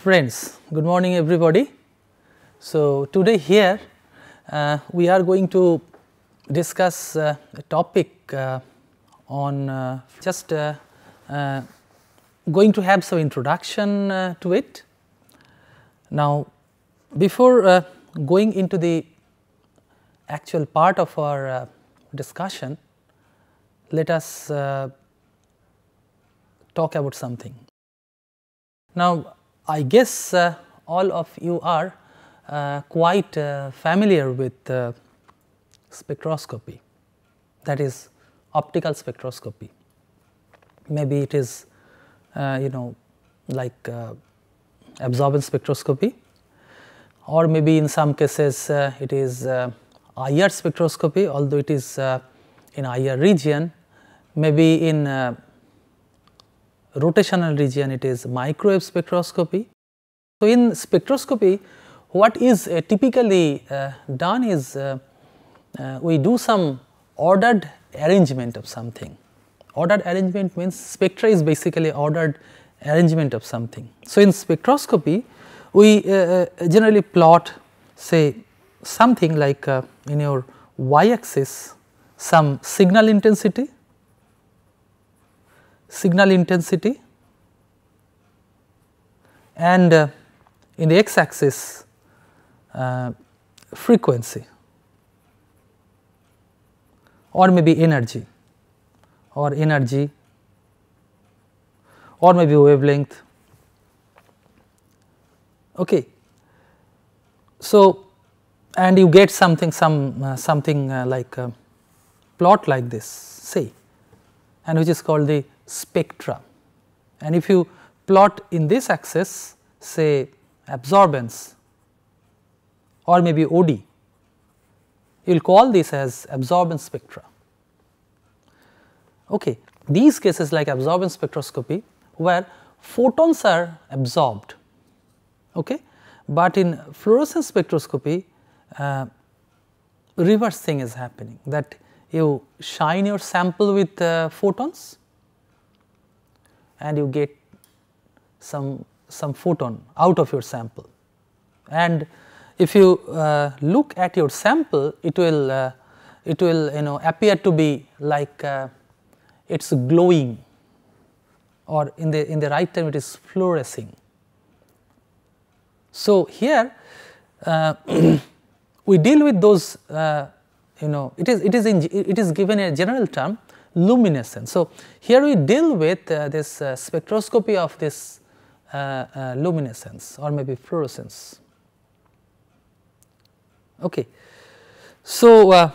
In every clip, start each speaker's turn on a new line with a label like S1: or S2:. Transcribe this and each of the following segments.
S1: Friends, good morning everybody. So, today here we are going to discuss a topic on just going to have some introduction to it. Now, before going into the actual part of our discussion, let us talk about something. Now, I guess all of you are quite familiar with spectroscopy, that is optical spectroscopy. Maybe it is like absorbance spectroscopy, or maybe in some cases it is IR spectroscopy, although it is in IR region. Maybe in rotational region it is microwave spectroscopy. So, in spectroscopy what is typically done is we do some ordered arrangement of something. Ordered arrangement means spectra is basically ordered arrangement of something. So, in spectroscopy we generally plot say something like in your y axis some signal intensity and in the x axis frequency or maybe energy or maybe wavelength. Okay. So, and you get something like a plot like this say, and which is called the spectra. And if you plot in this axis say absorbance or maybe OD, you will call this as absorbance spectra. Okay. These cases like absorbance spectroscopy where photons are absorbed, okay. But in fluorescence spectroscopy reverse thing is happening, that you shine your sample with photons and you get some photon out of your sample, and if you look at your sample it will appear to be like it is glowing, or in the right term it is fluorescing. So, here we deal with those it is given a general term luminescence. So, here we deal with this spectroscopy of this luminescence or maybe fluorescence. Okay. So,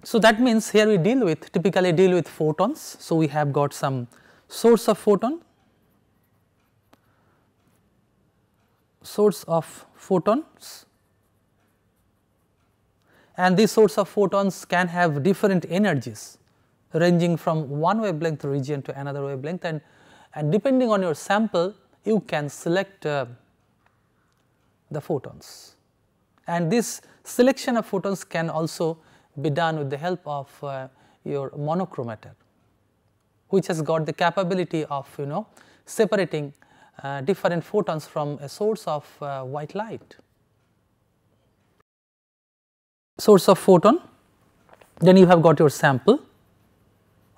S1: so that means here we typically deal with photons. So, we have got some source of photons, and this source of photons can have different energies ranging from one wavelength region to another wavelength, and depending on your sample you can select the photons, and this selection of photons can also be done with the help of your monochromator, which has got the capability of separating different photons from a source of white light. Source of photon, then you have got your sample.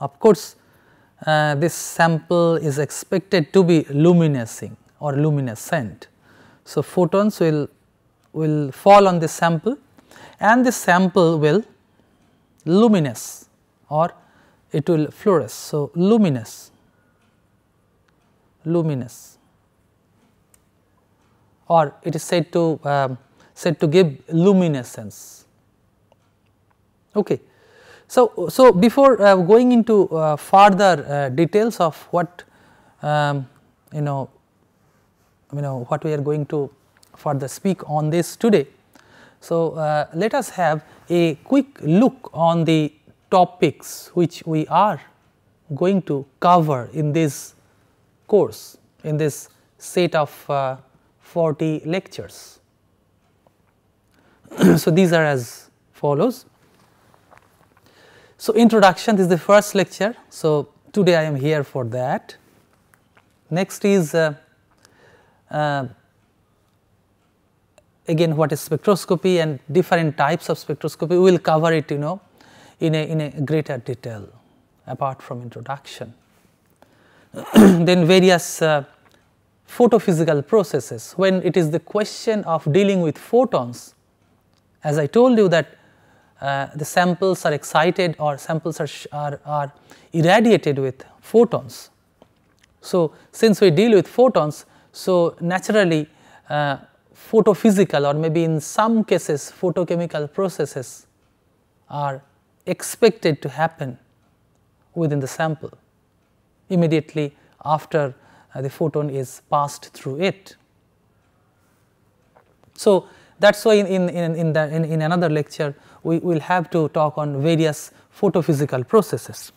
S1: Of course, this sample is expected to be luminescing or luminescent. So, photons will fall on this sample and this sample will luminous or it will fluoresce. So, luminous or it is said to give luminescence. Okay. So, before going into further details of what what we are going to further speak on this today. So, let us have a quick look on the topics which we are going to cover in this course, in this set of 40 lectures. So, these are as follows. So, introduction, this is the first lecture. So, today I am here for that. Next is again what is spectroscopy and different types of spectroscopy. We will cover it, in a greater detail apart from introduction. Then various photophysical processes. When it is the question of dealing with photons, as I told you that the samples are excited or samples are irradiated with photons. So, since we deal with photons, so naturally photophysical or maybe in some cases photochemical processes are expected to happen within the sample immediately after the photon is passed through it. So, that is why in another lecture we will have to talk on various photophysical processes.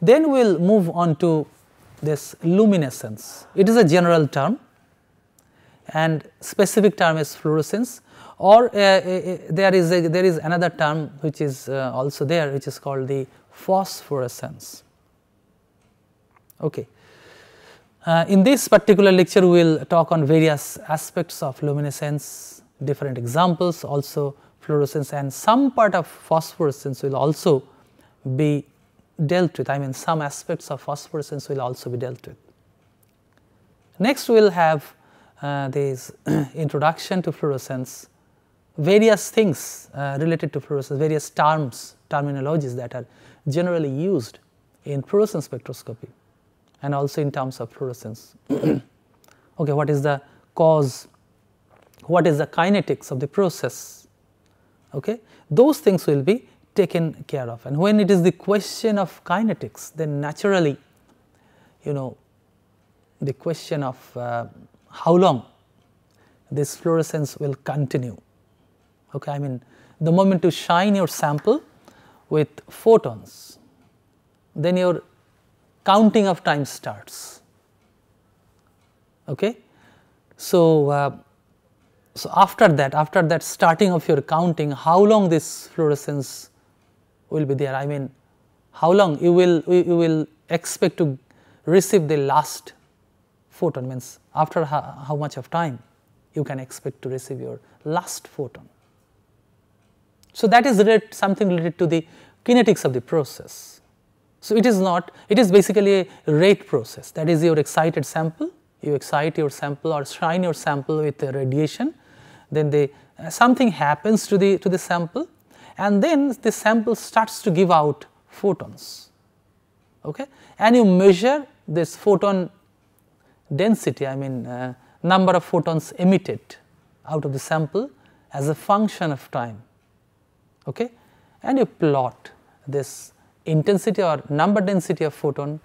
S1: Then we will move on to this luminescence. It is a general term and specific term is fluorescence, or there is another term which is also there, which is called the phosphorescence. Okay. In this particular lecture we will talk on various aspects of luminescence, different examples, also fluorescence, and some part of phosphorescence will also be dealt with. I mean, some aspects of phosphorescence will also be dealt with. Next we will have this introduction to fluorescence, various things related to fluorescence, various terminologies that are generally used in fluorescence spectroscopy and also in terms of fluorescence. Okay, what is the cause, what is the kinetics of the process, okay, those things will be taken care of. And when it is the question of kinetics, then naturally the question of how long this fluorescence will continue. Okay, I mean, the moment you shine your sample with photons, then your counting of time starts. Okay, so so after that starting of your counting, how long this fluorescence will be there? I mean, how long you will expect to receive the last photon, means after how much of time you can expect to receive your last photon. So that is something related to the kinetics of the process. So it is not, it is basically a rate process, that is your excited sample, you excite your sample or shine your sample with a radiation, then something happens to the sample, and then the sample starts to give out photons, okay, and you measure this photon density, I mean number of photons emitted out of the sample as a function of time, okay, and you plot this intensity or number density of photon,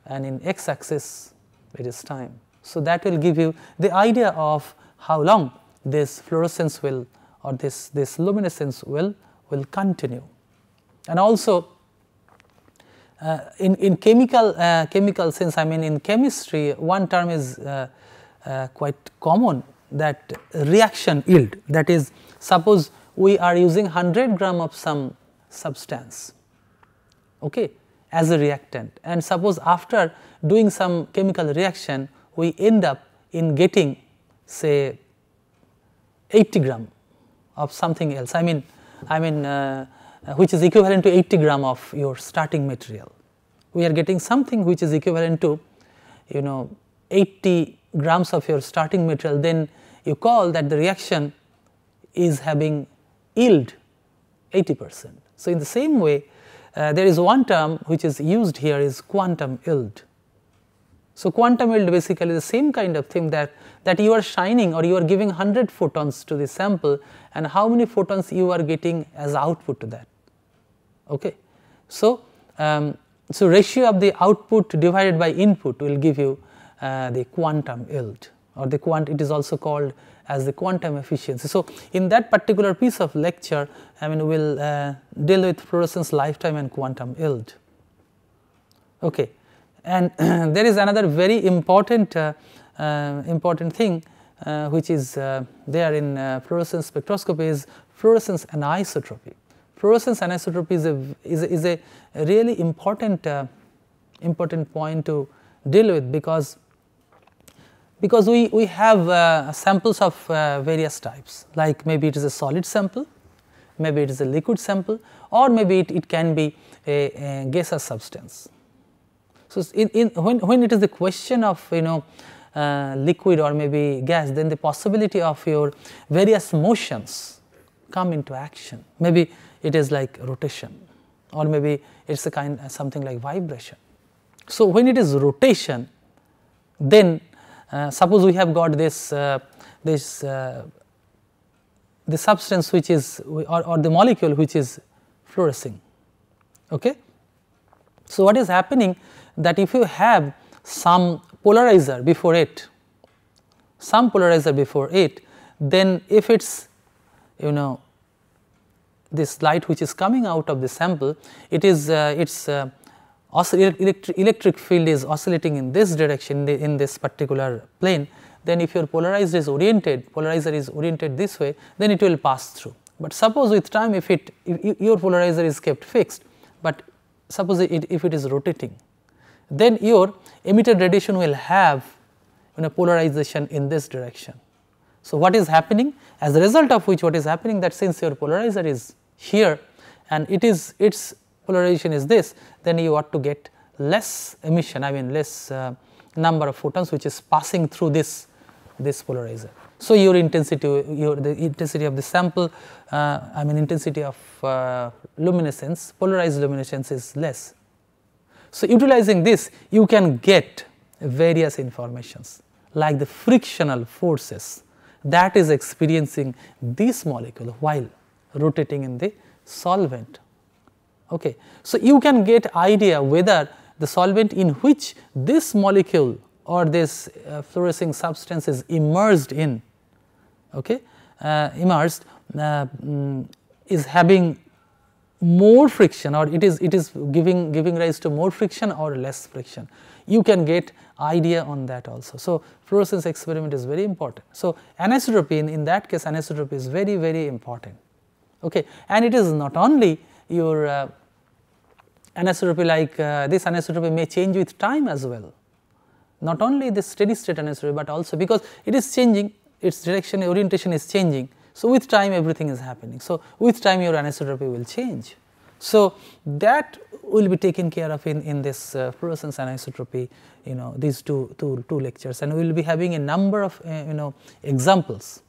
S1: and in x axis it is time. So that will give you the idea of how long this fluorescence will, or this luminescence will continue. And also in chemical sense, I mean in chemistry, one term is quite common, that reaction yield, that is, suppose we are using 100 gram of some substance, okay, as a reactant, and suppose after doing some chemical reaction we end up in getting say 80 gram of something else, I mean which is equivalent to 80 gram of your starting material. We are getting something which is equivalent to 80 grams of your starting material, then you call that the reaction is having yield 80%. So in the same way, there is one term which is used here is quantum yield. So quantum yield basically the same kind of thing, that you are shining or you are giving 100 photons to the sample, and how many photons you are getting as output to that. Okay. So, so ratio of the output divided by input will give you the quantum yield, or it is also called as the quantum efficiency. So in that particular piece of lecture, I mean we will deal with fluorescence lifetime and quantum yield. Okay. And there is another very important thing which is there in fluorescence spectroscopy, is fluorescence anisotropy. Fluorescence anisotropy is a really important point to deal with, because because we have samples of various types, like maybe it is a solid sample, maybe it is a liquid sample, or maybe it can be a gaseous substance. So, when it is the question of liquid or maybe gas, then the possibility of your various motions come into action. Maybe it is like rotation, or maybe it is a kind something like vibration. So, when it is rotation, then suppose we have got this the substance which is or the molecule which is fluorescing. Okay. So, what is happening, that if you have some polarizer before it, then if it is this light which is coming out of the sample, it is electric field is oscillating in this direction in this particular plane, then if your polarizer is oriented this way, then it will pass through. But suppose with time, if your polarizer is kept fixed, but suppose if it is rotating, then your emitted radiation will have polarization in this direction. So, what is happening, as a result of which what is happening, that since your polarizer is here and its polarization is this, then you ought to get less emission, I mean less number of photons which is passing through this polarizer. So, your intensity, the intensity of the sample, I mean intensity of luminescence, polarized luminescence is less. So, utilizing this, you can get various informations like the frictional forces that is experiencing this molecule while rotating in the solvent. Okay. So, you can get idea whether the solvent in which this molecule or this fluorescing substance is immersed in, okay, is having more friction, or it is giving rise to more friction or less friction. You can get idea on that also. So, fluorescence experiment is very important. So, anisotropy, in that case anisotropy is very, very important. Okay. And it is not only your anisotropy, like this anisotropy may change with time as well, not only the steady state anisotropy, but also because it is changing, its direction, orientation is changing. So, with time everything is happening. So, with time your anisotropy will change. So, that will be taken care of in this fluorescence anisotropy, these two lectures, and we will be having a number of examples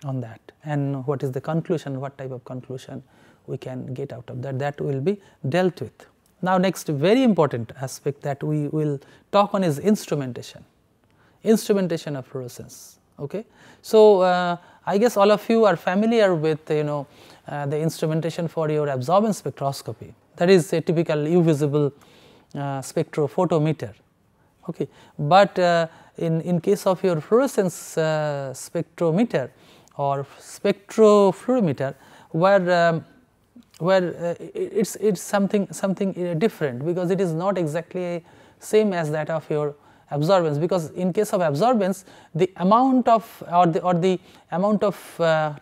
S1: on that, and what is the conclusion, what type of conclusion we can get out of that will be dealt with. Now, next very important aspect that we will talk on is instrumentation of fluorescence. Okay. So, I guess all of you are familiar with the instrumentation for your absorbance spectroscopy, that is a typical U visible spectrophotometer. Okay. But in case of your fluorescence spectrometer or spectrofluorimeter, where it's something different, because it is not exactly same as that of your absorbance, because in case of absorbance the amount of the amount of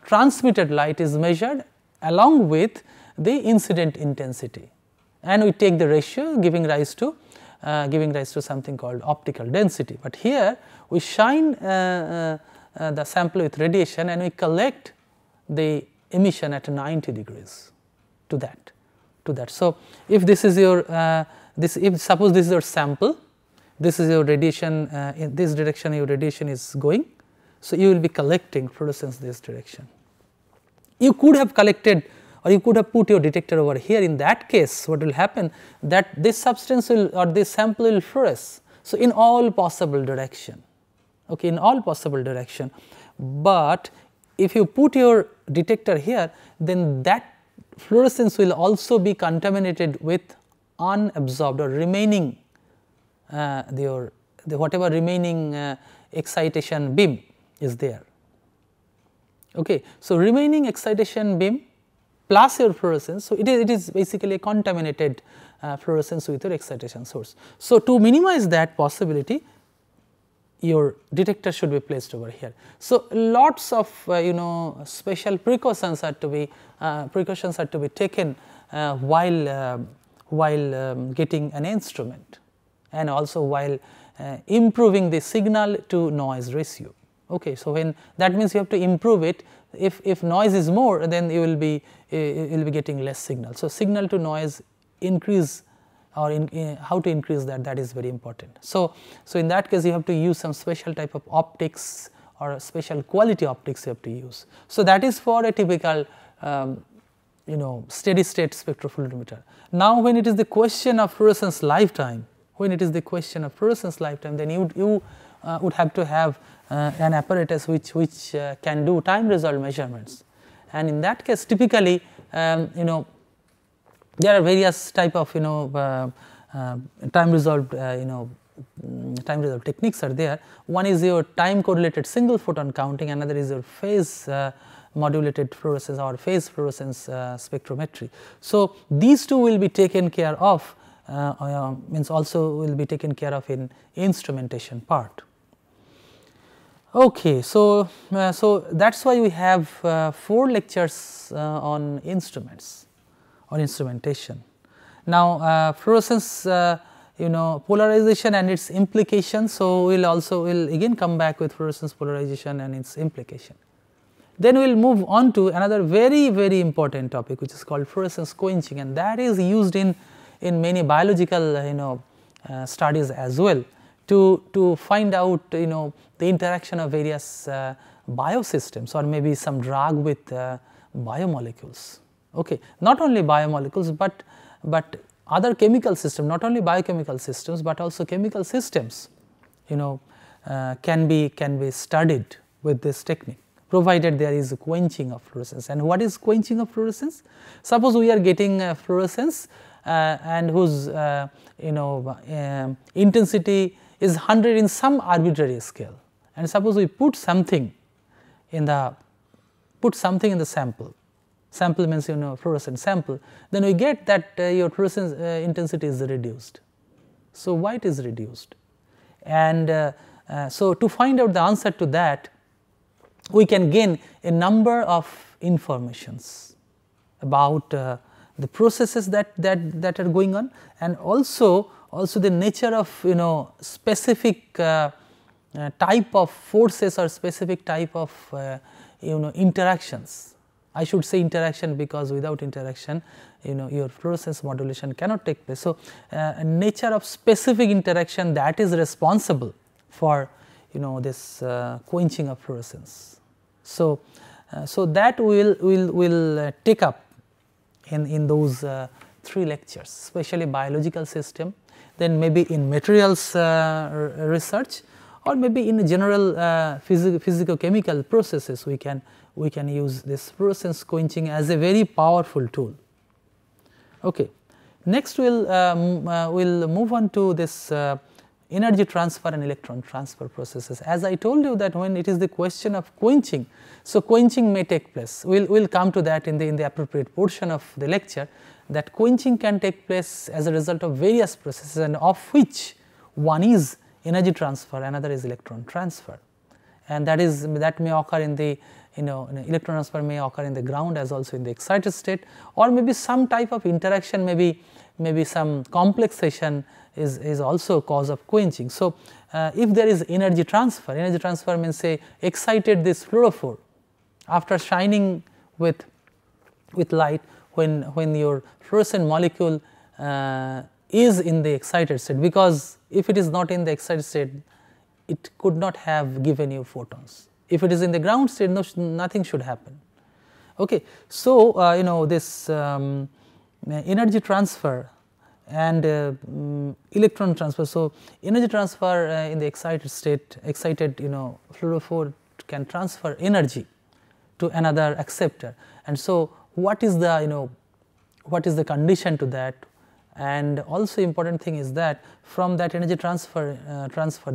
S1: transmitted light is measured along with the incident intensity, and we take the ratio giving rise to something called optical density. But here we shine the sample with radiation and we collect the emission at 90 degrees to that. So, if this is your if suppose this is your sample, this is your radiation, in this direction your radiation is going. So, you will be collecting fluorescence this direction. You could have collected, or you could have put your detector over here. In that case, what will happen, that this substance will, or this sample will fluoresce. So, in all possible direction, okay, in all possible direction. But if you put your detector here, then that fluorescence will also be contaminated with unabsorbed or remaining the whatever remaining excitation beam is there. Okay. So, remaining excitation beam plus your fluorescence. So, it is basically a contaminated fluorescence with your excitation source. So, to minimize that possibility, your detector should be placed over here. So, lots of special precautions are to be taken while getting an instrument, and also while improving the signal to noise ratio. Okay, so when that means you have to improve it. If noise is more, then you will be getting less signal. So signal to noise increase, or how to increase that is very important. So in that case you have to use some special type of optics or special quality optics you have to use. So that is for a typical steady state spectrophotometer. Now when it is the question of fluorescence lifetime, then you would have to have an apparatus which can do time resolved measurements, and in that case typically there are various type of time resolved techniques are there. One is your time correlated single photon counting, another is your phase modulated fluorescence or phase fluorescence spectrometry. So these two will be taken care of, also will be taken care of in instrumentation part. Okay, so that's why we have 4 lectures on instruments or instrumentation. Now fluorescence, polarization and its implications. So we'll again come back with fluorescence polarization and its implication. Then we will move on to another very important topic, which is called fluorescence quenching, and that is used in many biological studies as well, to find out the interaction of various biosystems or maybe some drug with biomolecules. Okay, not only biomolecules but other chemical systems, not only biochemical systems but also chemical systems can be studied with this technique, provided there is a quenching of fluorescence. And what is quenching of fluorescence? Suppose we are getting fluorescence and whose intensity is 100 in some arbitrary scale, and suppose we put something in the sample. Sample means fluorescent sample. Then we get that your fluorescence intensity is reduced. So why it is reduced? And so to find out the answer to that, we can gain a number of informations about the processes that are going on, and also the nature of specific type of forces or specific type of interactions. I should say interaction, because without interaction your fluorescence modulation cannot take place. So nature of specific interaction that is responsible for this quenching of fluorescence. So that we'll take up in those 3 lectures, especially biological system, then maybe in materials research, or maybe in general physico-chemical processes we can use this fluorescence quenching as a very powerful tool. Okay. Next we'll move on to this energy transfer and electron transfer processes. As I told you that when it is the question of quenching, so quenching may take place. We'll come to that in the appropriate portion of the lecture, that quenching can take place as a result of various processes, and of which one is energy transfer, another is electron transfer, and that may occur in the electron transfer may occur in the ground as also in the excited state, or maybe some type of interaction, maybe some complexation is also cause of quenching. So if there is energy transfer means say excited this fluorophore after shining with light, when your fluorescent molecule is in the excited state, because if it is not in the excited state it could not have given you photons. If it is in the ground state, nothing should happen. Okay. So this energy transfer and electron transfer. So energy transfer in the excited state, fluorophore can transfer energy to another acceptor, and so what is the condition to that? And also important thing is that from that energy transfer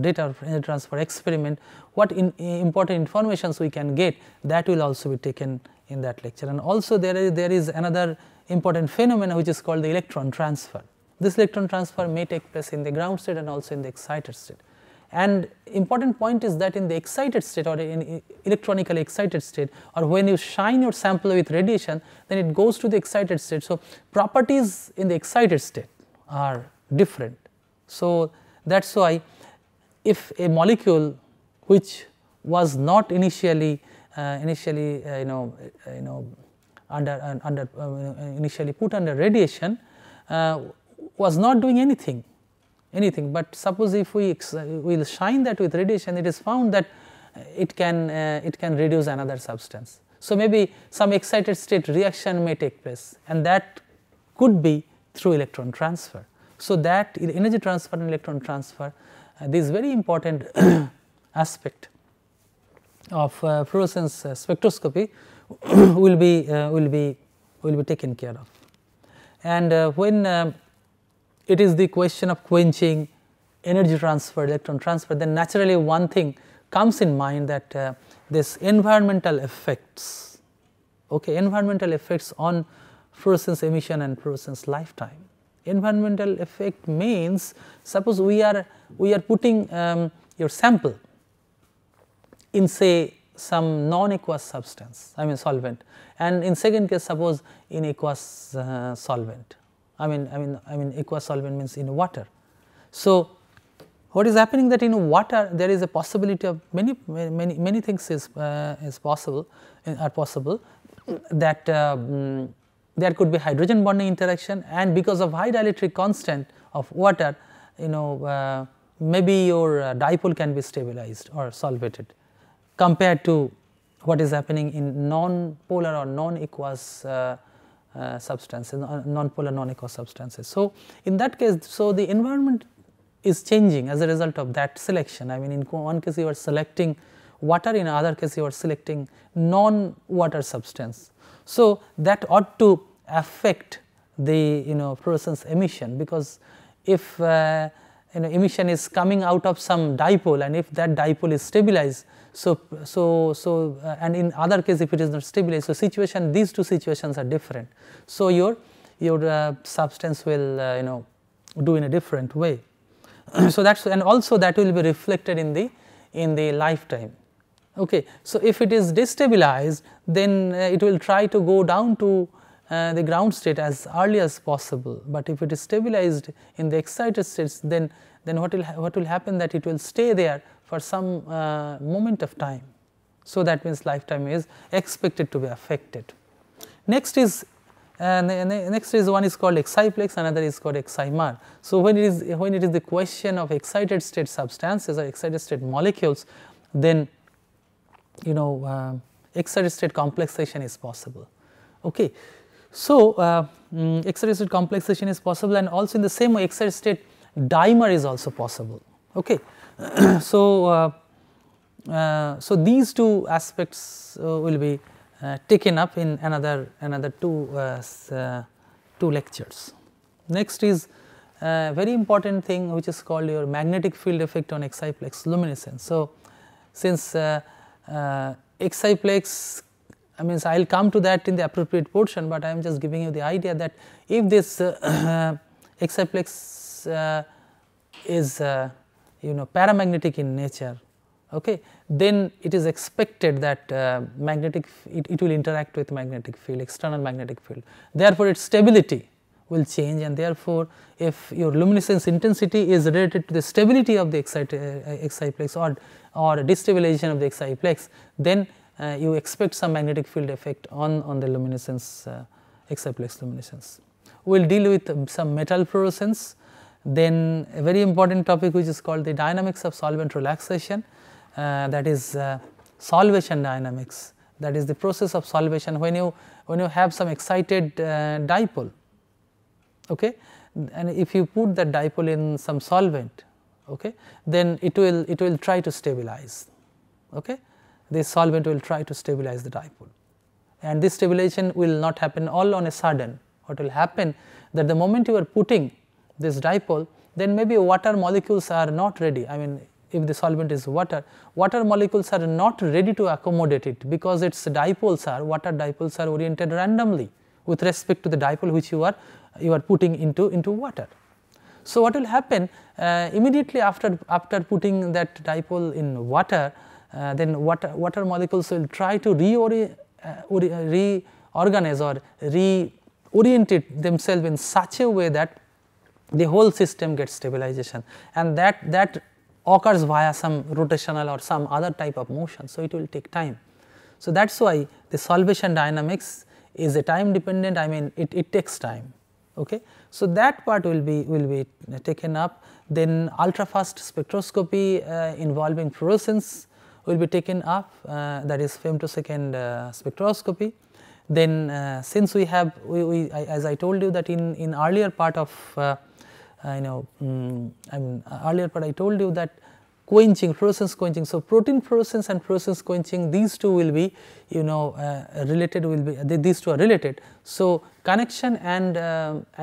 S1: data, energy transfer experiment, what important informations we can get, that will also be taken in that lecture. And also there is another important phenomenon which is called the electron transfer. This electron transfer may take place in the ground state and also in the excited state. And important point is that in the excited state, or in electronically excited state, or when you shine your sample with radiation, then it goes to the excited state. So properties in the excited state are different. So that's why if a molecule which was not initially initially put under radiation was not doing anything, but suppose if we will shine that with radiation, it is found that it can reduce another substance. So, maybe some excited state reaction may take place, and that could be through electron transfer. So, that energy transfer and electron transfer, this very important aspect of fluorescence spectroscopy will be taken care of. And when it is the question of quenching, energy transfer, electron transfer, then naturally one thing comes in mind, that this environmental effects, environmental effects on fluorescence emission and fluorescence lifetime. Environmental effect means, suppose we are putting your sample in, say, some non-aqueous substance, solvent, and in second case suppose in aqueous solvent. Aqueous solvent means in water. So, what is happening, that in water there is a possibility of many things is possible, that there could be hydrogen bonding interaction, and because of high dielectric constant of water, maybe your dipole can be stabilized or solvated compared to what is happening in non-polar or non-aqueous substances, non-polar non-aqueous substances. So, in that case, so the environment is changing as a result of that selection. In one case you are selecting water, in other case you are selecting non-water substance. So, that ought to affect the fluorescence emission, because if emission is coming out of some dipole, and if that dipole is stabilized, and in other case if it is not stabilized, so these two situations are different. So, your substance will do in a different way. So, that's, and also that will be reflected in the lifetime. Okay. So, if it is destabilized, then it will try to go down to the ground state as early as possible, but if it is stabilized in the excited states, then what will happen, that it will stay there for some moment of time. So, that means lifetime is expected to be affected. Next is one is called Exciplex, another is called Eximer. So, when it is the question of excited state substances or excited state molecules, then excited state complexation is possible. Okay. So, excited state complexation is possible, and also in the same way excited state dimer is also possible. Okay. So, these two aspects will be taken up in another two lectures. Next is a very important thing which is called your magnetic field effect on Exciplex luminescence. So, since Exciplex, I will come to that in the appropriate portion, but I am just giving you the idea that if this Exciplex is paramagnetic in nature, okay, then it is expected that it will interact with magnetic field, external magnetic field. Therefore, its stability will change, and therefore, if your luminescence intensity is related to the stability of the Exciplex or destabilization of the Exciplex, then you expect some magnetic field effect on the luminescence, Exciplex luminescence. We will deal with some metal fluorescence, then a very important topic which is called the dynamics of solvent relaxation, that is solvation dynamics, that is the process of solvation when you have some excited dipole, okay, and if you put that dipole in some solvent, okay, then it will try to stabilize, okay. This solvent will try to stabilize the dipole, and this stabilization will not happen all on a sudden. What will happen, that the moment you are putting this dipole, then maybe water molecules are not ready. If the solvent is water molecules are not ready to accommodate it, because its water dipoles are oriented randomly with respect to the dipole which you are putting into water. So, what will happen, immediately after putting that dipole in water, then water molecules will try to reorganize or reorient themselves in such a way that the whole system gets stabilization, and that occurs via some rotational or some other type of motion. So, it will take time. So, that is why the solvation dynamics is a time dependent, I mean it takes time. Okay. So, that part will be taken up. Then ultra fast spectroscopy involving fluorescence will be taken up, that is femtosecond spectroscopy. Then since we have as I told you that in earlier part of earlier part I told you that quenching, fluorescence quenching. So, protein fluorescence and fluorescence quenching, these two will be related, will be these two are related. So, connection and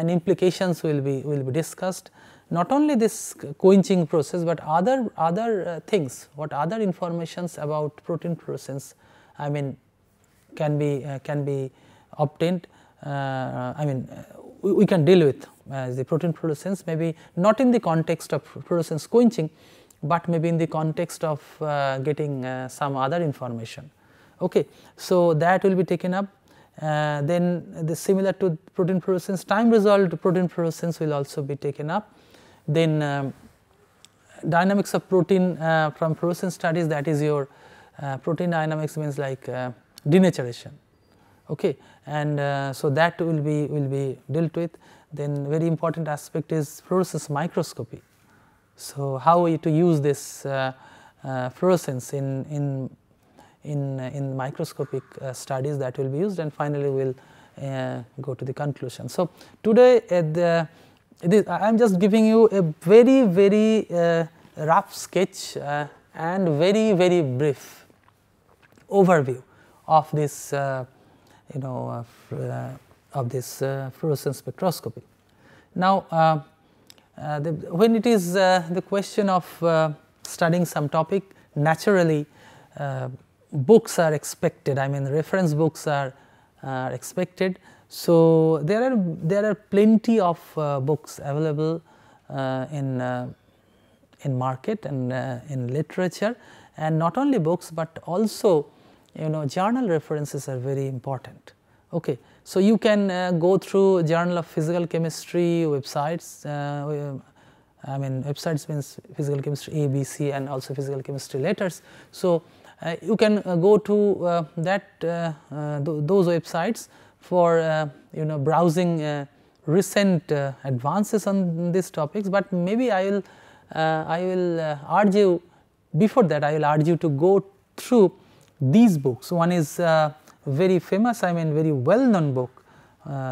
S1: implications will be discussed. Not only this quenching process, but other things, what other informations about protein fluorescence, I mean can be obtained. I mean we can deal with the protein fluorescence, maybe not in the context of fluorescence quenching, but maybe in the context of getting some other information. Okay. So, that will be taken up. Then the similar to protein fluorescence, time resolved protein fluorescence will also be taken up. Then dynamics of protein from fluorescence studies, that is your protein dynamics, means like denaturation. Okay. And so, that will be dealt with. Then very important aspect is fluorescence microscopy. So, how to use this fluorescence in microscopic studies, that will be used, and finally we will go to the conclusion. So, today I am just giving you a very rough sketch and very brief overview of this of this fluorescence spectroscopy. Now, when it is the question of studying some topic, naturally books are expected, I mean reference books are expected. So, there are plenty of books available in market and in literature, and not only books, but also journal references are very important. Okay. So, you can go through Journal of Physical Chemistry websites, I mean websites means Physical Chemistry A, B, C, and also Physical Chemistry letters. So, you can go to those websites for browsing recent advances on these topics, but maybe I will urge you, before that I will urge you to go through these books. One is very famous, I mean very well known book,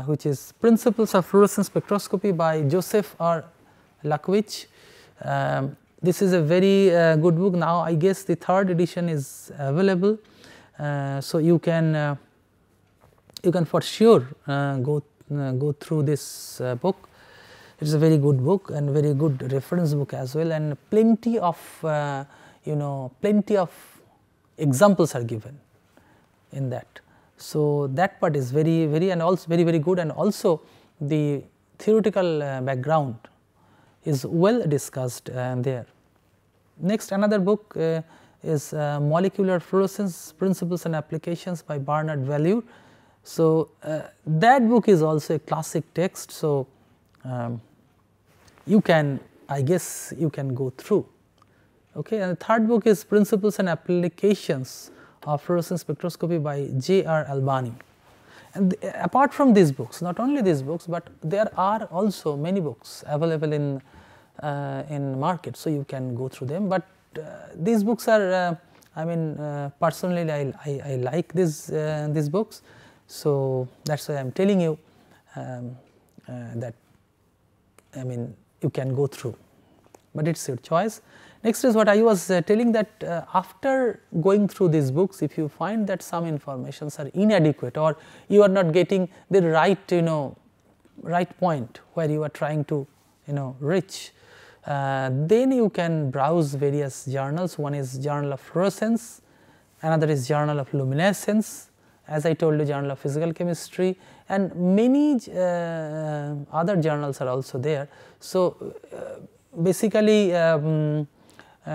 S1: which is Principles of Fluorescence Spectroscopy by Joseph R. Lackwich. This is a very good book. Now I guess the third edition is available, so you can for sure go through this book. It is a very good book and very good reference book as well, and plenty of plenty of examples are given in that. So, that part is very and also very good, and also the theoretical background is well discussed there. Next, another book is Molecular Fluorescence Principles and Applications by Bernard Valure. So, that book is also a classic text. So, you can, I guess you can go through. Okay. And the third book is Principles and Applications of Fluorescence Spectroscopy by J.R. Albani. And apart from these books, not only these books, but there are also many books available in market. So, you can go through them, but these books are I mean personally I like these books. So, that is why I am telling you that I mean you can go through, but it is your choice. Next is what I was telling, that after going through these books, if you find that some informations are inadequate or you are not getting the right right point where you are trying to reach, then you can browse various journals. One is Journal of Fluorescence, another is Journal of Luminescence, as I told you Journal of Physical Chemistry, and many other journals are also there. So, basically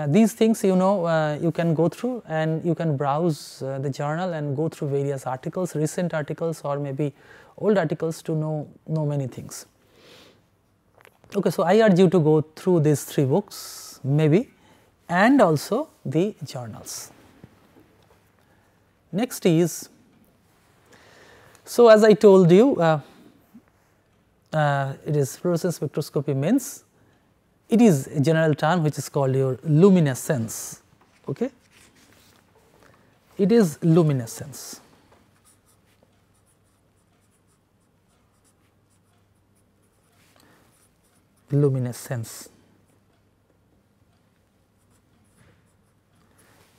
S1: these things you can go through and you can browse the journal and go through various articles, recent articles or maybe old articles to know many things. Okay, so I urge you to go through these three books. Maybe and also the journals. Next is, so as I told you, it is fluorescence spectroscopy means it is a general term which is called your luminescence. Okay? It is luminescence. Luminescence.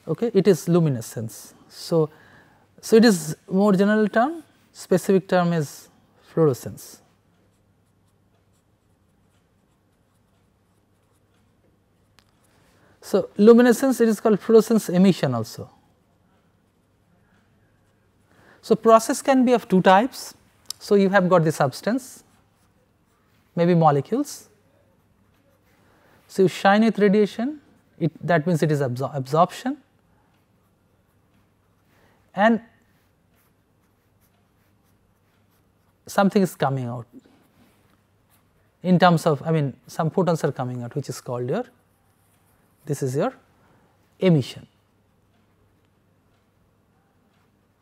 S1: Okay, it is luminescence. So it is more general term, specific term is fluorescence. So luminescence, it is called fluorescence emission also. So process can be of two types. So you have got the substance, maybe molecules. So you shine with radiation, that means it is absorption, and something is coming out in terms of, I mean, some photons are coming out, which is called your, this is your emission.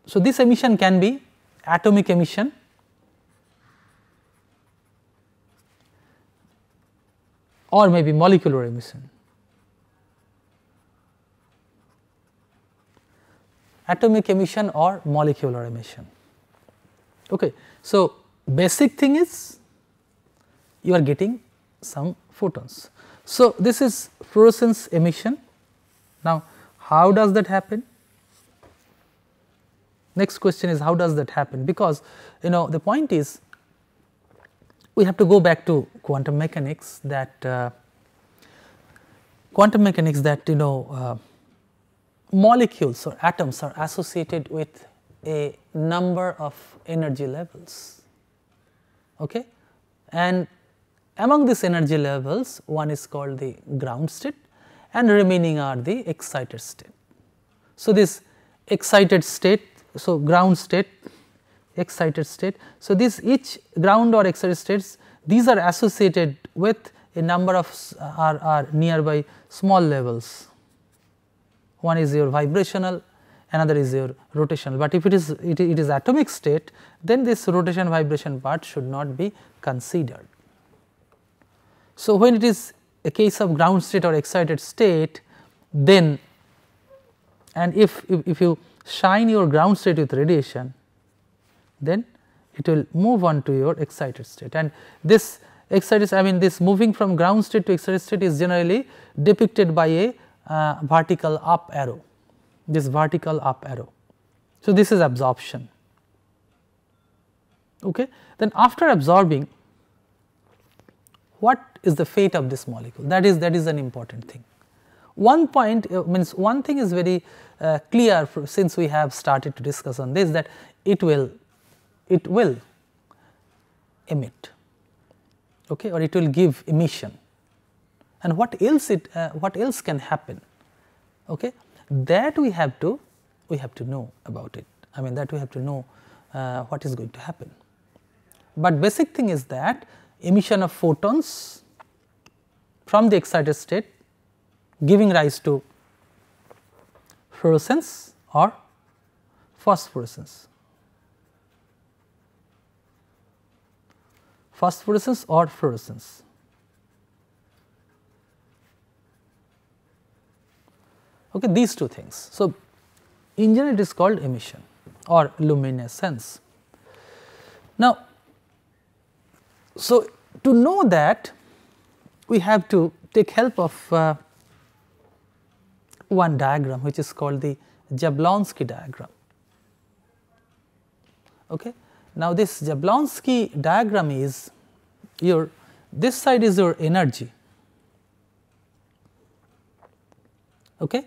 S1: So this emission can be atomic emission, or maybe molecular emission. Atomic emission or molecular emission. Okay. So basic thing is you are getting some photons. So this is fluorescence emission. Now how does that happen? Next question is, how does that happen? Because the point is, we have to go back to quantum mechanics, that molecules or atoms are associated with a number of energy levels. Okay? And among these energy levels, one is called the ground state and remaining are the excited state. So this excited state, so ground state, excited state. So this each ground or excited states, these are associated with a number of are nearby small levels. One is your vibrational, another is your rotational, but if it is atomic state, then this rotation vibration part should not be considered. So when it is a case of ground state or excited state, then, and if you shine your ground state with radiation, then it will move on to your excited state, and this excited, I mean this moving from ground state to excited state is generally depicted by a vertical up arrow, this vertical up arrow. So this is absorption. Okay. Then after absorbing, what is the fate of this molecule? That is an important thing. One point means one thing is very clear since we have started to discuss on this, that it will emit, okay, or it will give emission, and what else can happen, okay, that we have to know about it. I mean that we have to know what is going to happen. But basic thing is that emission of photons from the excited state giving rise to fluorescence or phosphorescence. Phosphorescence or fluorescence. Okay, these two things. So in general it is called emission or luminescence. Now, so to know that, we have to take help of one diagram which is called the Jablonski diagram. Okay. Now this Jablonski diagram is this side is your energy, okay,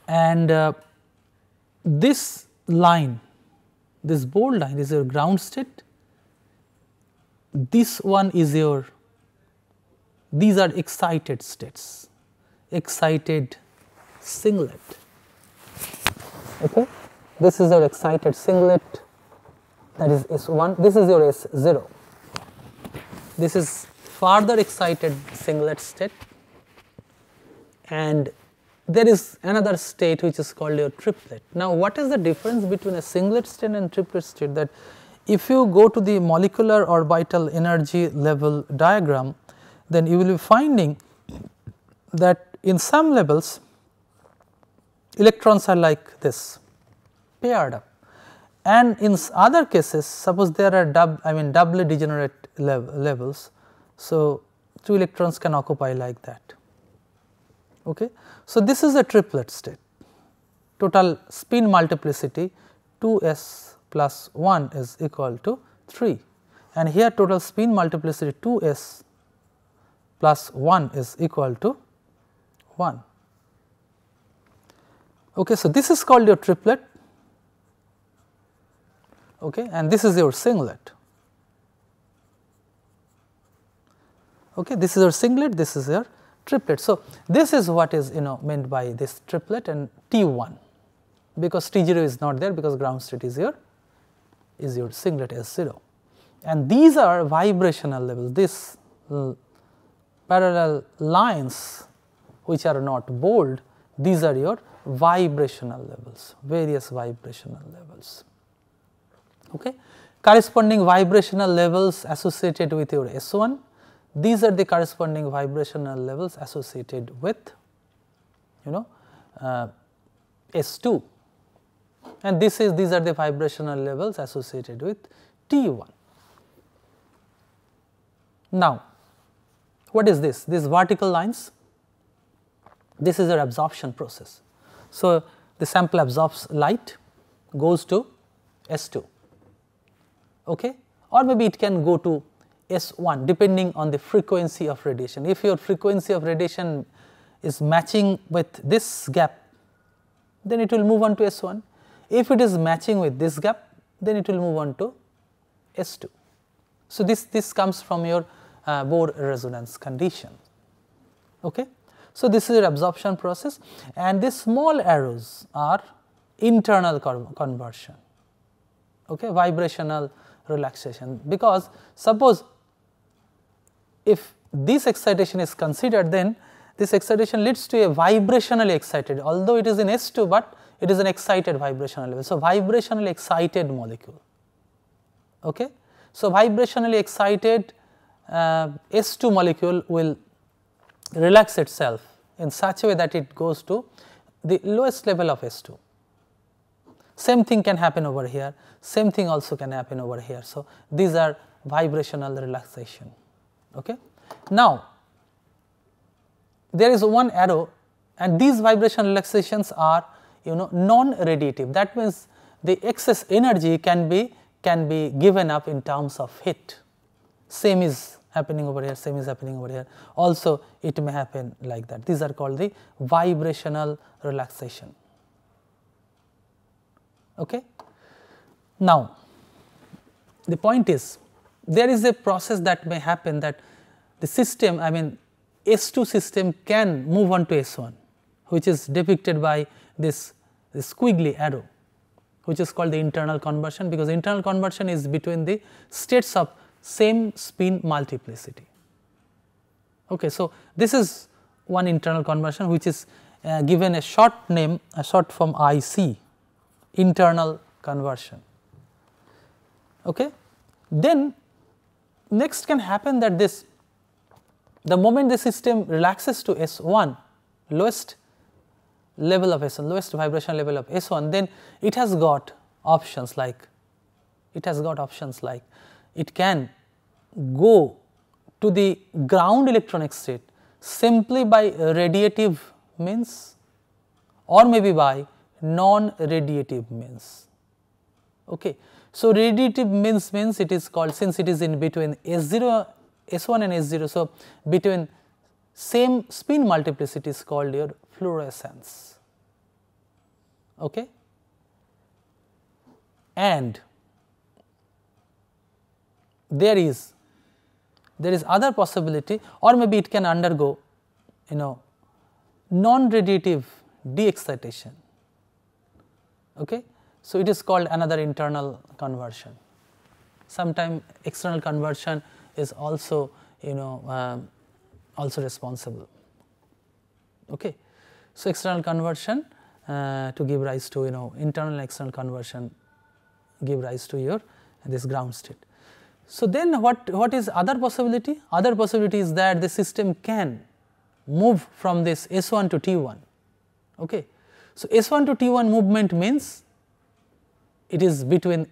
S1: and this line, this bold line is your ground state, this one is your, these are excited states, excited singlet, okay. This is your excited singlet, that is S1, this is your S0, this is further excited singlet state, and there is another state which is called your triplet. Now, what is the difference between a singlet state and triplet state? That if you go to the molecular orbital energy level diagram, then you will be finding that in some levels electrons are like this, paired up, and in other cases, suppose there are doubly degenerate levels. So, 2 electrons can occupy like that. Okay. So, this is a triplet state, total spin multiplicity 2s plus 1 is equal to 3, and here total spin multiplicity 2s plus 1 is equal to 1. Okay. So, this is called your triplet, okay, and this is your singlet. Okay. This is your singlet, this is your triplet. So, this is what is meant by this triplet and T1, because T0 is not there, because ground state is your singlet S0, and these are vibrational levels. This parallel lines which are not bold, these are your vibrational levels, various vibrational levels. Okay. Corresponding vibrational levels associated with your S1, these are the corresponding vibrational levels associated with S2, and these are the vibrational levels associated with T1. Now, what is this? These vertical lines, this is your absorption process. So, the sample absorbs light, goes to S2, okay, or maybe it can go to S1 depending on the frequency of radiation. If your frequency of radiation is matching with this gap, then it will move on to S1. If it is matching with this gap, then it will move on to S2. So, this comes from your Bohr resonance condition. Okay. So, this is your absorption process, and these small arrows are internal conversion, okay, vibrational relaxation, because suppose if this excitation is considered, then this excitation leads to a vibrationally excited, although it is in S2, but it is an excited vibrational level. So, vibrationally excited molecule. Okay. So, vibrationally excited S2 molecule will relax itself in such a way that it goes to the lowest level of S2. Same thing can happen over here, same thing also can happen over here. So, these are vibrational relaxation. Okay. Now, there is one arrow, and these vibrational relaxations are non-radiative. That means the excess energy can be given up in terms of heat. Same is happening over here, same is happening over here. Also, it may happen like that. These are called the vibrational relaxation. Okay. Now, the point is, there is a process that may happen, that the system, S2 system can move on to S1, which is depicted by this squiggly arrow, which is called the internal conversion, because internal conversion is between the states of same spin multiplicity. Okay. So, this is one internal conversion which is given a short name, a short form IC, internal conversion. Okay. Then next can happen that the moment the system relaxes to S1, lowest level of S1, lowest vibration level of S1, then it has got options like it can go to the ground electronic state simply by radiative means, or maybe by non-radiative means. Okay. So, radiative means it is called, since it is in between S1 and S0, so between same spin multiplicity is called your fluorescence. Okay. And there is other possibility, or maybe it can undergo non-radiative de-excitation. Okay. So, it is called another internal conversion. Sometimes external conversion is also also responsible. Okay. So, external conversion to give rise to internal and external conversion give rise to your this ground state. So, then what is other possibility? Other possibility is that the system can move from this S1 to T1. Okay. So, S1 to T1 movement means it is between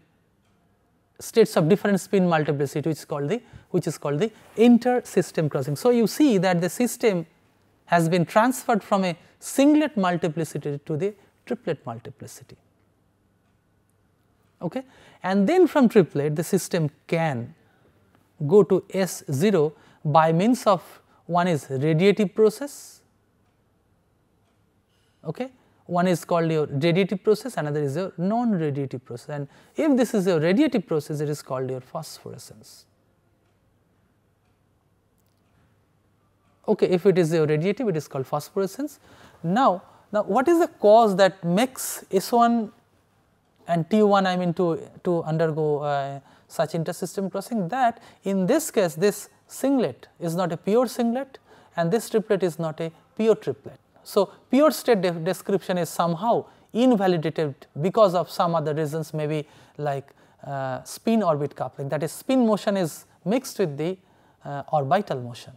S1: states of different spin multiplicity, which is called the inter-system crossing. So, you see that the system has been transferred from a singlet multiplicity to the triplet multiplicity. Okay. And then from triplet the system can go to S0 by means of one is radiative process, okay. One is called your radiative process, another is your non-radiative process, and if this is your radiative process, it is called your phosphorescence. Okay, if it is your radiative, it is called phosphorescence. Now what is the cause that makes S1 and T1 I mean to undergo such intersystem crossing? That in this case this singlet is not a pure singlet and this triplet is not a pure triplet. So, pure state description is somehow invalidated because of some other reasons, maybe like spin orbit coupling, that is spin motion is mixed with the orbital motion,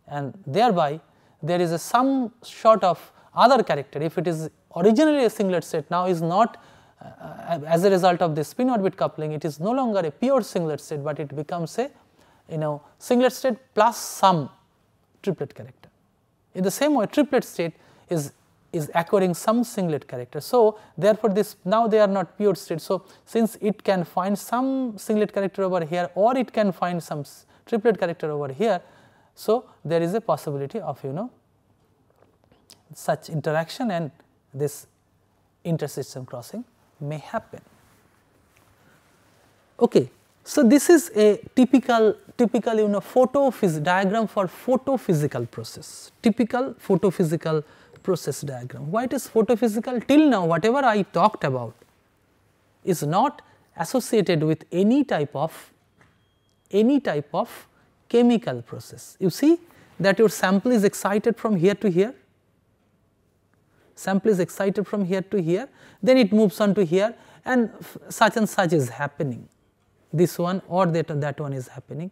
S1: and thereby there is some sort of other character. If it is originally a singlet state, now is not as a result of the spin orbit coupling, it is no longer a pure singlet state, but it becomes a singlet state plus some triplet character. In the same way, triplet state is acquiring some singlet character. So, therefore, this now they are not pure state. So, since it can find some singlet character over here or it can find some triplet character over here, so there is a possibility of such interaction and this intersystem crossing may happen. Okay. So, this is a typical diagram for photophysical process, typical photophysical process diagram. Why it is photophysical? Till now whatever I talked about is not associated with any type of chemical process. You see that your sample is excited from here to here, sample is excited from here to here, then it moves on to here and such is happening. This one or that one is happening.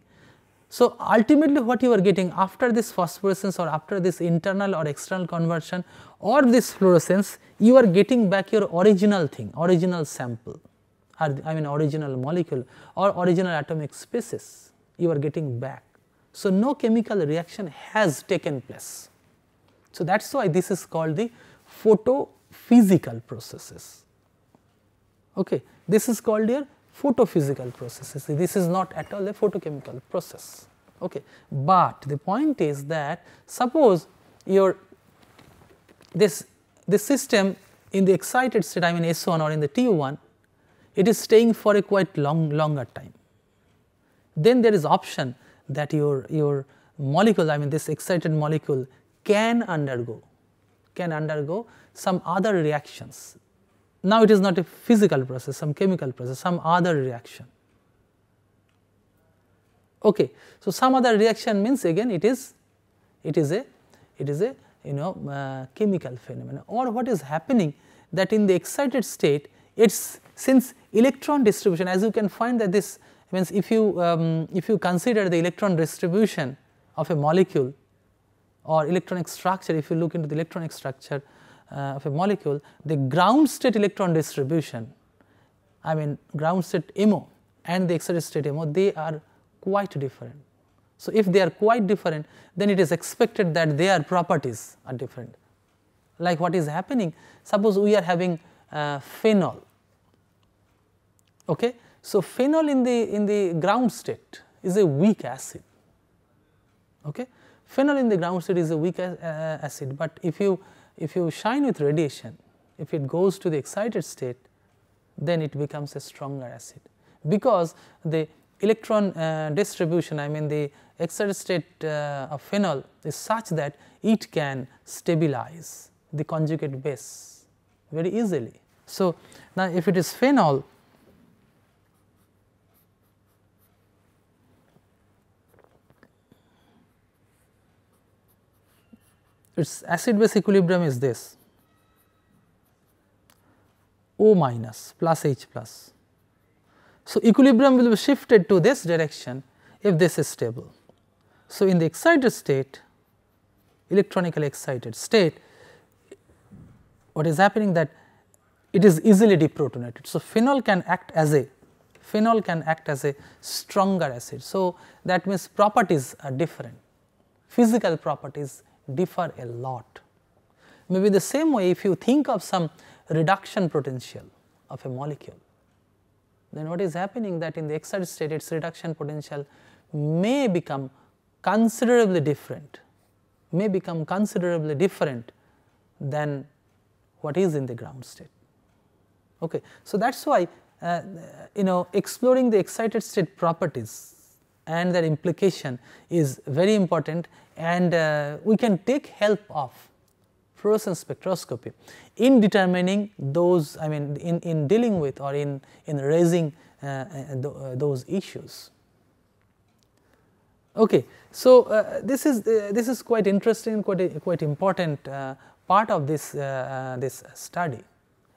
S1: So, ultimately what you are getting after this phosphorescence or after this internal or external conversion or this fluorescence, you are getting back your original thing, original sample, or I mean original molecule or original atomic species you are getting back. So, no chemical reaction has taken place. So, that is why this is called the photophysical processes. Okay. This is called your photophysical processes. This is not at all a photochemical process. Okay. But the point is that suppose this system in the excited state, I mean S1 or in the T1, it is staying for a quite longer time. Then there is option that your molecule, I mean this excited molecule can undergo some other reactions. Now, it is not a physical process, some chemical process, some other reaction. Okay. So, some other reaction means again it is a chemical phenomenon, or what is happening that in the excited state, it's since electron distribution, as you can find that this means if you consider the electron distribution of a molecule or electronic structure, if you look into the electronic structure of a molecule, the ground state electron distribution, I mean ground state MO and the excited state MO, they are quite different. So, if they are quite different, then it is expected that their properties are different. Like what is happening, suppose we are having phenol. Okay. So, phenol in the ground state is a weak acid. Okay. Phenol in the ground state is a weak acid, but if you shine with radiation, if it goes to the excited state, then it becomes a stronger acid, because the electron distribution, I mean the excited state of phenol is such that it can stabilize the conjugate base very easily. So, now if it is phenol, its acid base equilibrium is this O minus plus H plus. So, equilibrium will be shifted to this direction if this is stable. So, in the excited state, electronically excited state, what is happening that it is easily deprotonated. So, phenol can act as a stronger acid. So, that means properties are different, physical properties differ a lot. Maybe the same way if you think of some reduction potential of a molecule, then what is happening that in the excited state its reduction potential may become considerably different, than what is in the ground state. Okay. So, that is why exploring the excited state properties and their implication is very important, and we can take help of fluorescence spectroscopy in determining those, I mean in dealing with or in raising those issues. Okay. So, this is quite interesting, quite important part of this study.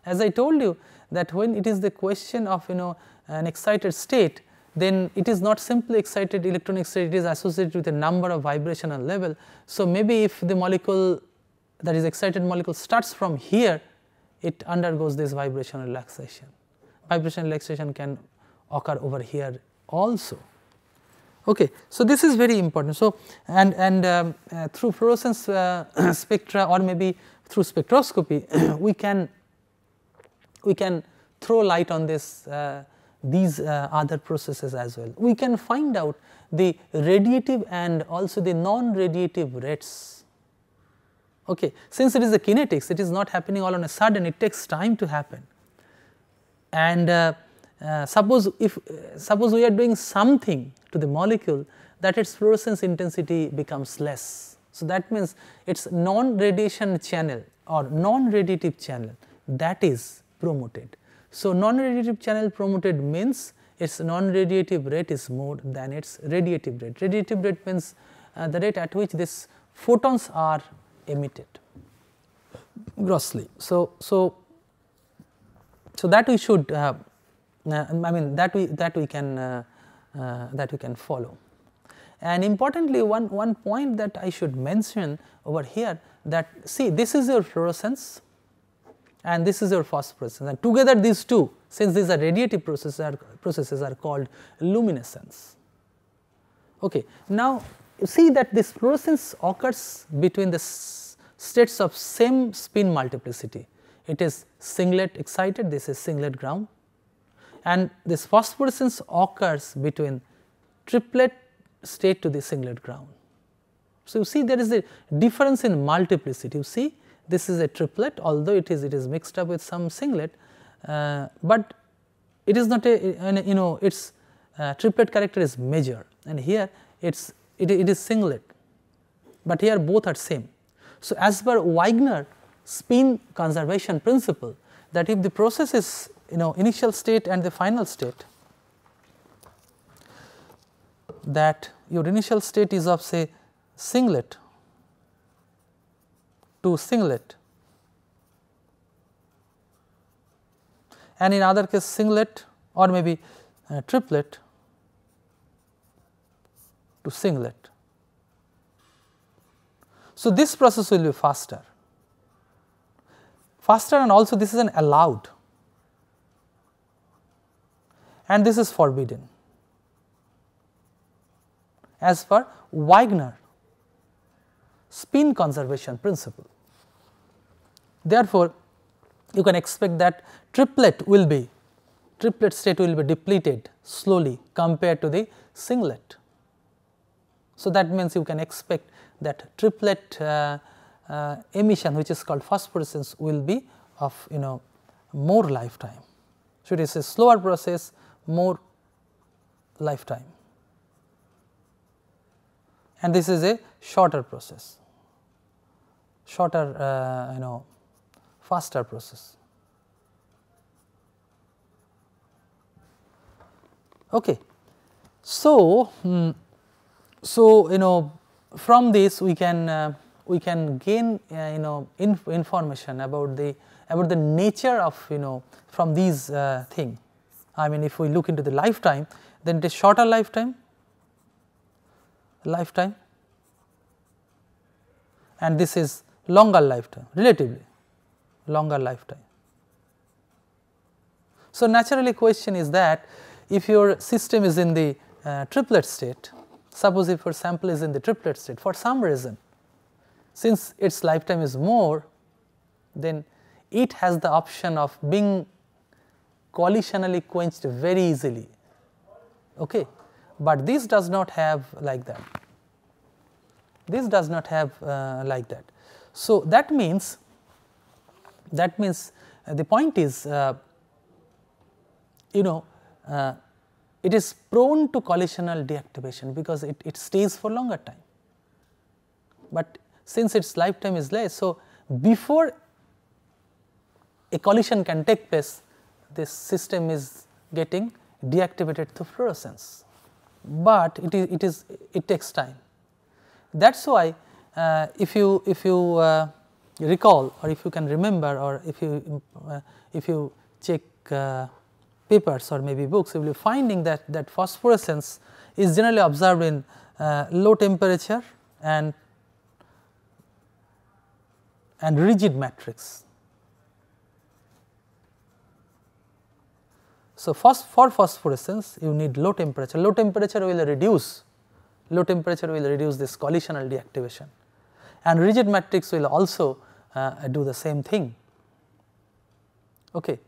S1: As I told you that when it is the question of an excited state, then it is not simply excited electronic state, it is associated with a number of vibrational level. So, maybe if the molecule, that is excited molecule, starts from here, it undergoes this vibrational relaxation. Vibration relaxation can occur over here also. Okay. So, this is very important. So, and through fluorescence spectra or maybe through spectroscopy we can throw light on this these other processes as well. We can find out the radiative and also the non-radiative rates. Okay. Since it is a kinetics, it is not happening all on a sudden, it takes time to happen. And suppose we are doing something to the molecule, that its fluorescence intensity becomes less. So, that means its non-radiation channel or non-radiative channel, that is promoted. So, non-radiative channel promoted means its non-radiative rate is more than its radiative rate. Radiative rate means the rate at which these photons are emitted grossly. So, that we should I mean that we can follow. And importantly, one point that I should mention over here, that see, this is your fluorescence and this is your phosphorescence, and together these two, since these are radiative processes are called luminescence. Okay. Now, you see that this fluorescence occurs between the states of same spin multiplicity. It is singlet excited, this is singlet ground, and this phosphorescence occurs between triplet state to the singlet ground. So, you see there is a difference in multiplicity. You see this is a triplet, although it is mixed up with some singlet, but it is not a its triplet character is major, and here it is singlet, but here both are same. So, as per Wigner spin conservation principle, that if the process is initial state and the final state, that your initial state is of say singlet to singlet, and in other case singlet or maybe triplet to singlet. So, this process will be faster, and also this is an allowed, and this is forbidden as per Wigner spin conservation principle. Therefore, you can expect that triplet state will be depleted slowly compared to the singlet. So, that means you can expect that triplet emission, which is called phosphorescence, will be of more lifetime. So, it is a slower process, more lifetime, and this is a shorter process, faster process. Okay. So, from this we can we can gain information about the nature of from these thing. I mean, if we look into the lifetime, then it is shorter lifetime, and this is longer lifetime, relatively longer lifetime. So, naturally question is that if your system is in the triplet state, suppose if your sample is in the triplet state, for some reason, since its lifetime is more, then it has the option of being collisionally quenched very easily, okay. But this does not have like that, this does not have like that. So, that means the point is it is prone to collisional deactivation because it stays for longer time, but since its lifetime is less. So, before a collision can take place, this system is getting deactivated through fluorescence, but it takes time. That is why if you recall, or if you can remember, or if you check papers or maybe books, you will be finding that phosphorescence is generally observed in low temperature and rigid matrix. So, for phosphorescence you need low temperature. Low temperature will reduce this collisional deactivation, and rigid matrix will also do the same thing. Okay.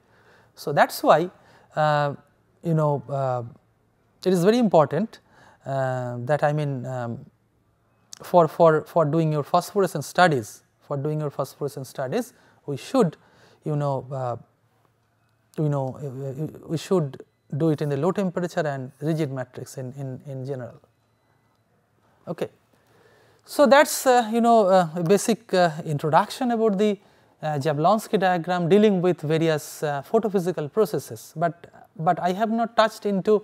S1: So, that is why it is very important that I mean for doing your phosphorescence studies, we should we should do it in the low temperature and rigid matrix in general. Okay. So, that is a basic introduction about the Jablonski diagram dealing with various photophysical processes, but I have not touched into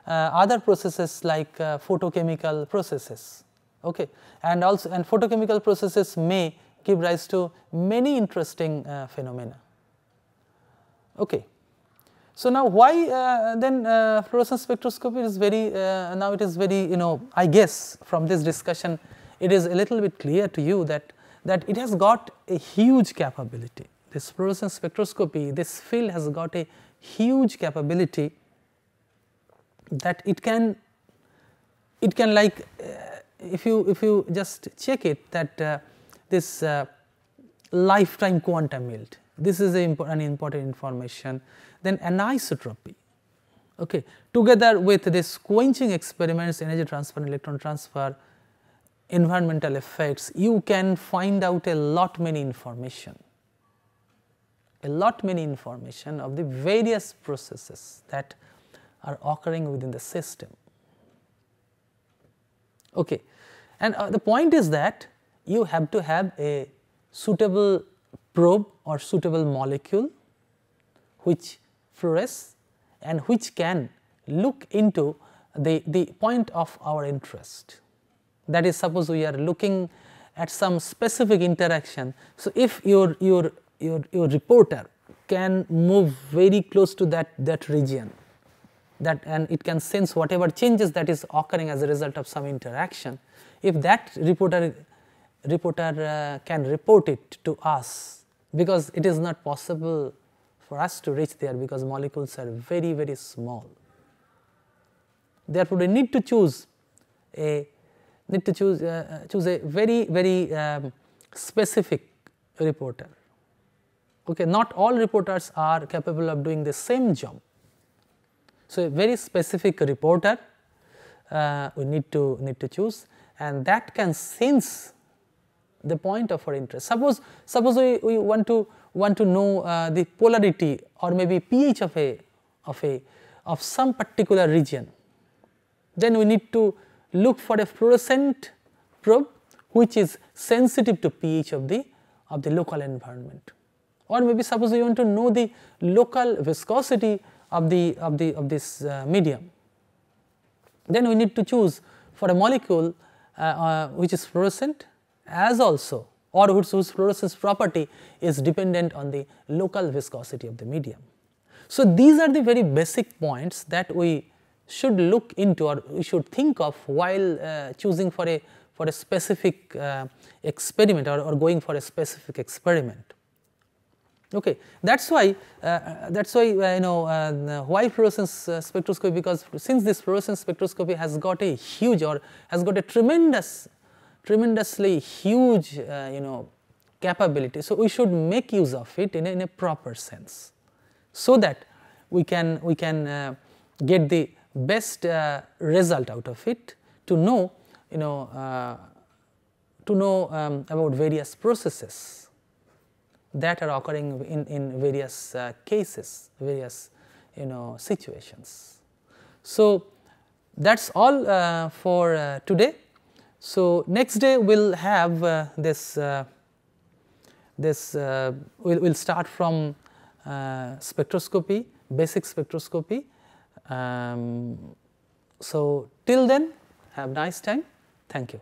S1: other processes like photochemical processes, okay. And photochemical processes may give rise to many interesting phenomena. Okay. So, now why then fluorescence spectroscopy is very now it is very I guess from this discussion it is a little bit clear to you that it has got a huge capability. This fluorescence spectroscopy, this field has got a huge capability that it can like if you just check it, that this lifetime quantum yield, this is an important information. Then anisotropy, okay, together with this quenching experiments, energy transfer, electron transfer, environmental effects, you can find out a lot many information of the various processes that are occurring within the system. Okay. And the point is that you have to have a suitable probe or suitable molecule which fluoresce and which can look into the point of our interest. That is, suppose we are looking at some specific interaction. So, if your reporter can move very close to that region, and it can sense whatever changes that is occurring as a result of some interaction, if that reporter can report it to us, because it is not possible for us to reach there because molecules are very, very small. Therefore, we need to choose a very, very specific reporter. Okay, not all reporters are capable of doing the same job. So, a very specific reporter we need to choose, and that can sense the point of our interest. Suppose we want to know the polarity or maybe pH of some particular region, then we need to look for a fluorescent probe which is sensitive to pH of the local environment, or maybe suppose we want to know the local viscosity of this medium, then we need to choose for a molecule which is fluorescent as also, or whose fluorescence property is dependent on the local viscosity of the medium. So, these are the very basic points that we should look into, or we should think of while choosing for a specific experiment, or going for a specific experiment. Okay, that's why why fluorescence spectroscopy, because since this fluorescence spectroscopy has got a huge, or has got a tremendously huge capability. So, we should make use of it in a proper sense, so that we can get the best result out of it, to know about various processes that are occurring in various cases, various situations. So, that is all for today. So, next day we will have we'll start from spectroscopy, basic spectroscopy. So, till then, have a nice time. Thank you.